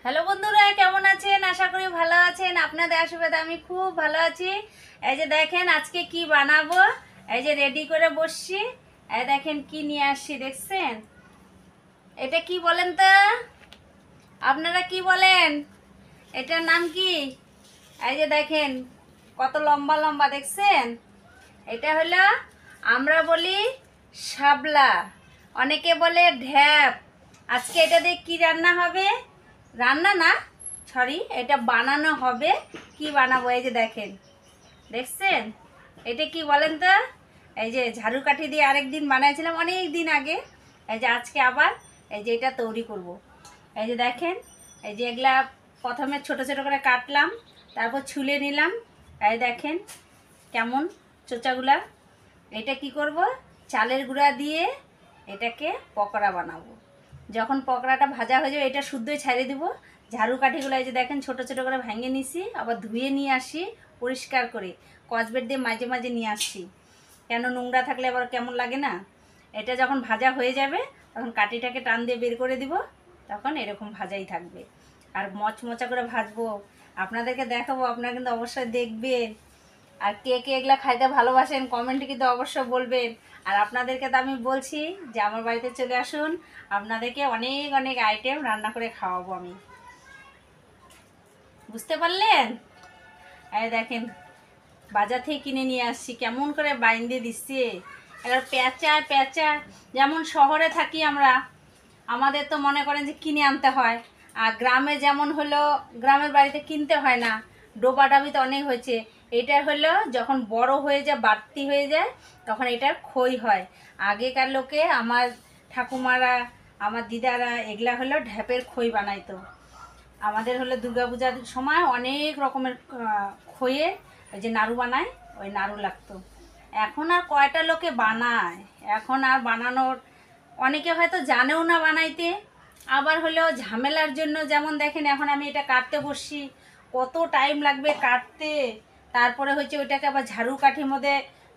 Hello বন্ধুরা, কেমন আছেন? আশা করি ভালো আছেন। আপনাদের আশীর্বাদে আমি খুব ভালো আছি। এই যে দেখেন আজকে কি বানাবো, এই যে রেডি করে বসছি। এই দেখেন কি নিয়ে আসছি, দেখছেন? এটা কি বলেন তো? আপনারা কি বলেন? এটার নাম কি? এই যে দেখেন কত লম্বা লম্বা, দেখছেন? এটা হলো, আমরা বলি শাপলা, অনেকে বলে ঢ্যাপ। আজকে এটা দিয়ে কি রান্না হবে? রান্না না, সরি, এটা বানানো হবে। কি বানাবো? এই যে দেখেন, দেখছেন? এটা কি বলেন তো? এই যে ঝাড়ু কাঠি দিয়ে আরেকদিন বানাইছিলাম অনেক দিন আগে। এই যে আজকে আবার এই যে এটা তৈরি করব। এই যে দেখেন, এই যে এগুলা প্রথমে ছোট ছোট করে কাটলাম, তারপর ছুলে নিলাম। এই দেখেন কেমন চোচাগুলা। এটা কি করব, চালের গুঁড়া দিয়ে এটাকে পকোড়া বানাবো। যখন পকোড়াটা ভাজা হয়ে যাবে এটা শুদ্ধই ছাড়িয়ে দিব। ঝাড়ু কাঠিগুলো এই যে দেখেন ছোট ছোট করে ভেঙে নিছি, আবার ধুয়ে নিয়ে আসি পরিষ্কার করে, কসবেট দিয়ে মাঝে মাঝে নিয়ে আসছি, কেন নোংরা থাকলে আবার কেমন লাগে না। এটা যখন ভাজা হয়ে যাবে তখন কাঠিটাকে টান দিয়ে বের করে দিব, তখন এরকম ভাজাই থাকবে। আর মচমচা করে ভাজবো, আপনাদেরকে দেখাবো, আপনারা কিন্তু অবশ্যই দেখবেন। আর কে কে এগুলা খাইতে ভালোবাসেন কমেন্টে কিন্তু অবশ্যই বলবেন। আর আপনাদেরকে তো আমি বলছি যে আমার বাড়িতে চলে আসুন, আপনাদেরকে অনেক অনেক আইটেম রান্না করে খাওয়াবো আমি। বুঝতে পারলেন? এই দেখেন বাজার থেকে কিনে নিয়ে আসছি, কেমন করে বাইন্দে দিচ্ছে। এবার প্যাঁচা প্যাঁচা, যেমন শহরে থাকি আমরা, আমাদের তো মনে করেন যে কিনে আনতে হয়। আর গ্রামে যেমন হলো, গ্রামের বাড়িতে কিনতে হয় না, ডোবা ডাবিতে অনেক হয়েছে। এটা হলো যখন বড় হয়ে যায়, বাড়তি হয়ে যায়, তখন এটার খই হয়। আগেকার লোকে, আমার ঠাকুমারা, আমার দিদারা এগুলা হলো ঢ্যাপের খই বানাইতো। আমাদের হলো দুর্গাপূজার সময় অনেক রকমের খইয়ে ওই যে নাড়ু বানায়, ওই নাড়ু লাগতো। এখন আর কয়টা লোকে বানায়, এখন আর বানানোর অনেকে হয়তো জানেও না বানাইতে। আবার হলো ঝামেলার জন্য, যেমন দেখেন এখন আমি এটা কাটতে বসছি, কত টাইম লাগবে কাটতে। তারপরে হচ্ছে ওইটাকে আবার ঝাড়ু কাঠির মধ্যে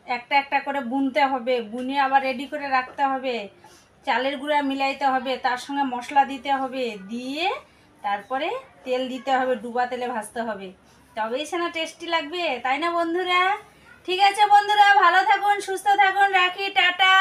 একটা একটা করে বুনতে হবে, বুনে আবার রেডি করে রাখতে হবে, চালের গুঁড়া মিলাইতে হবে, তার সঙ্গে মশলা দিতে হবে, দিয়ে তারপরে তেল দিতে হবে, ডুবা তেলে ভাজতে হবে, তবেই সে না টেস্টি লাগবে, তাই না বন্ধুরা? ঠিক আছে বন্ধুরা, ভালো থাকুন, সুস্থ থাকুন, রাখি, টাটা।